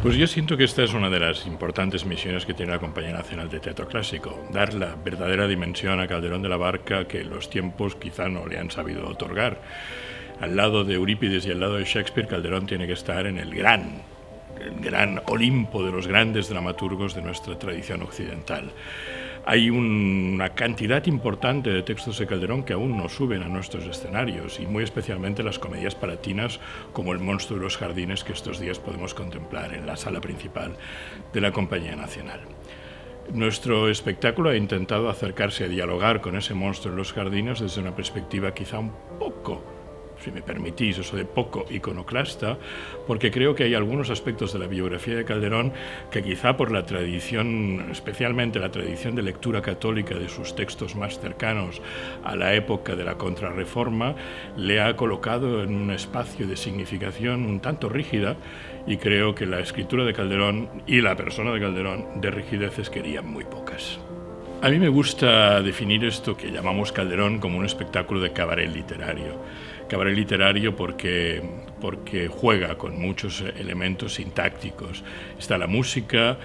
Pues yo siento que esta es una de las importantes misiones que tiene la Compañía Nacional de Teatro Clásico, dar la verdadera dimensión a Calderón de la Barca que los tiempos quizá no le han sabido otorgar. Al lado de Eurípides y al lado de Shakespeare, Calderón tiene que estar en el gran Olimpo de los grandes dramaturgos de nuestra tradición occidental. Hay una cantidad importante de textos de Calderón que aún no suben a nuestros escenarios, y muy especialmente las comedias paratinas como El monstruo de los jardines, que estos días podemos contemplar en la sala principal de la Compañía Nacional. Nuestro espectáculo ha intentado acercarse a dialogar con ese monstruo de los jardines desde una perspectiva quizá un poco, si me permitís, eso de poco iconoclasta, porque creo que hay algunos aspectos de la biografía de Calderón que quizá por la tradición, especialmente la tradición de lectura católica de sus textos más cercanos a la época de la Contrarreforma, le ha colocado en un espacio de significación un tanto rígida, y creo que la escritura de Calderón y la persona de Calderón de rigideces querían muy pocas. A mí me gusta definir esto que llamamos Calderón como un espectáculo de cabaret literario. Cabaret literario porque juega con muchos elementos sintácticos. Está la música,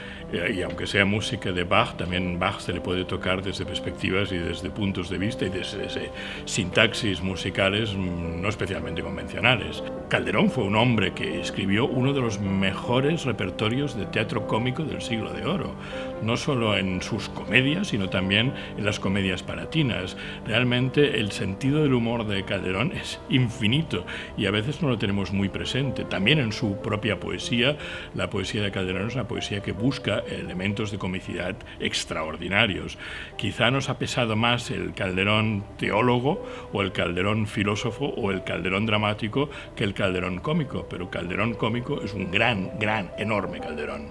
y aunque sea música de Bach, también Bach se le puede tocar desde perspectivas y desde puntos de vista y desde sintaxis musicales no especialmente convencionales. Calderón fue un hombre que escribió uno de los mejores repertorios de teatro cómico del siglo de oro, no solo en sus comedias, sino también en las comedias paratinas. Realmente el sentido del humor de Calderón es infinito y a veces no lo tenemos muy presente. También en su propia poesía, la poesía de Calderón es una poesía que busca elementos de comicidad extraordinarios. Quizá nos ha pesado más el Calderón teólogo o el Calderón filósofo o el Calderón dramático que el Calderón cómico, pero Calderón cómico es un gran, enorme Calderón.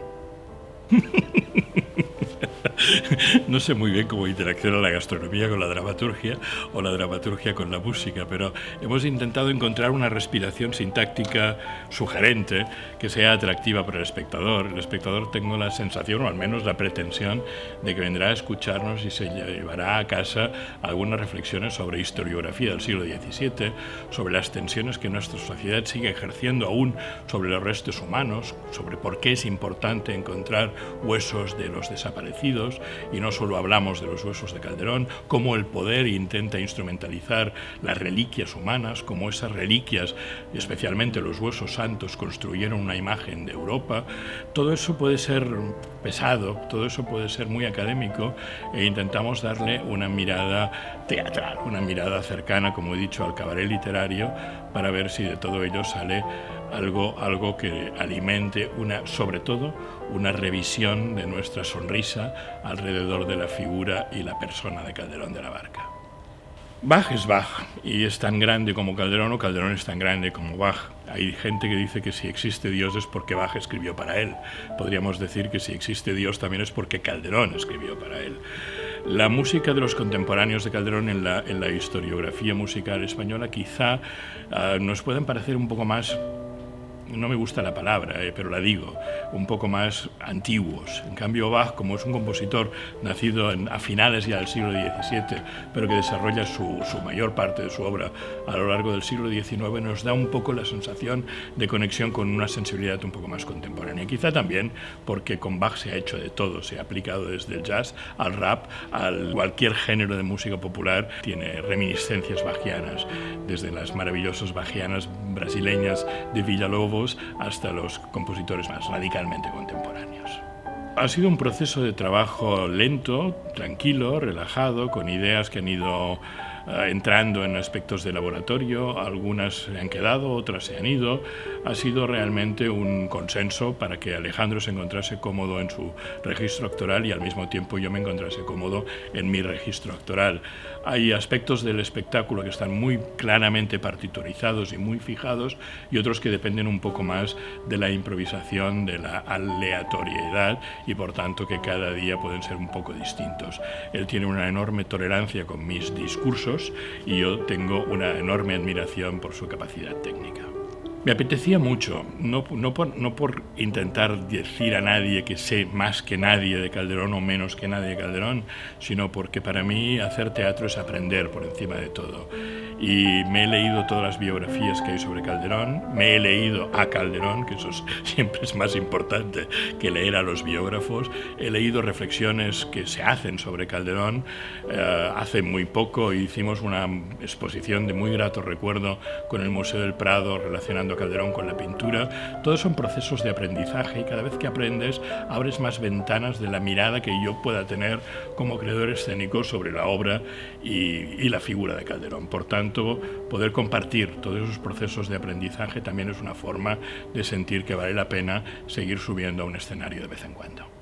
No sé muy bien cómo interacciona la gastronomía con la dramaturgia o la dramaturgia con la música, pero hemos intentado encontrar una respiración sintáctica sugerente que sea atractiva para el espectador. El espectador, tengo la sensación, o al menos la pretensión, de que vendrá a escucharnos y se llevará a casa algunas reflexiones sobre historiografía del siglo XVII, sobre las tensiones que nuestra sociedad sigue ejerciendo aún sobre los restos humanos, sobre por qué es importante encontrar huesos de los desaparecidos. Y no solo hablamos de los huesos de Calderón, cómo el poder intenta instrumentalizar las reliquias humanas, cómo esas reliquias, especialmente los huesos santos, construyeron una imagen de Europa. Todo eso puede ser pesado, todo eso puede ser muy académico, e intentamos darle una mirada teatral, una mirada cercana, como he dicho, al cabaret literario, para ver si de todo ello sale algo que alimente sobre todo una revisión de nuestra sonrisa alrededor de la figura y la persona de Calderón de la Barca. Bach es Bach, y es tan grande como Calderón, o Calderón es tan grande como Bach. Hay gente que dice que si existe Dios es porque Bach escribió para él. Podríamos decir que si existe Dios también es porque Calderón escribió para él. La música de los contemporáneos de Calderón en la historiografía musical española quizá nos pueden parecer un poco más, no me gusta la palabra, pero la digo, un poco más antiguos. En cambio, Bach, como es un compositor nacido a finales ya del siglo XVII, pero que desarrolla su mayor parte de su obra a lo largo del siglo XIX, nos da un poco la sensación de conexión con una sensibilidad un poco más contemporánea. Quizá también porque con Bach se ha hecho de todo, se ha aplicado desde el jazz al rap, a cualquier género de música popular, tiene reminiscencias bachianas, desde las maravillosas bachianas brasileñas de Villa-Lobos hasta los compositores más radicalmente contemporáneos. Ha sido un proceso de trabajo lento, tranquilo, relajado, con ideas que han ido entrando en aspectos de laboratorio. Algunas se han quedado, otras se han ido. Ha sido realmente un consenso para que Alejandro se encontrase cómodo en su registro actoral y al mismo tiempo yo me encontrase cómodo en mi registro actoral. Hay aspectos del espectáculo que están muy claramente partiturizados y muy fijados, y otros que dependen un poco más de la improvisación, de la aleatoriedad, y por tanto que cada día pueden ser un poco distintos. Él tiene una enorme tolerancia con mis discursos y yo tengo una enorme admiración por su capacidad técnica. Me apetecía mucho, no por intentar decir a nadie que sé más que nadie de Calderón o menos que nadie de Calderón, sino porque para mí hacer teatro es aprender por encima de todo. y me he leído todas las biografías que hay sobre Calderón, me he leído a Calderón, que eso siempre es más importante que leer a los biógrafos, he leído reflexiones que se hacen sobre Calderón. Hace muy poco hicimos una exposición de muy grato recuerdo con el Museo del Prado relacionando a Calderón con la pintura. Todos son procesos de aprendizaje y cada vez que aprendes abres más ventanas de la mirada que yo pueda tener como creador escénico sobre la obra y la figura de Calderón. Por tanto, poder compartir todos esos procesos de aprendizaje también es una forma de sentir que vale la pena seguir subiendo a un escenario de vez en cuando.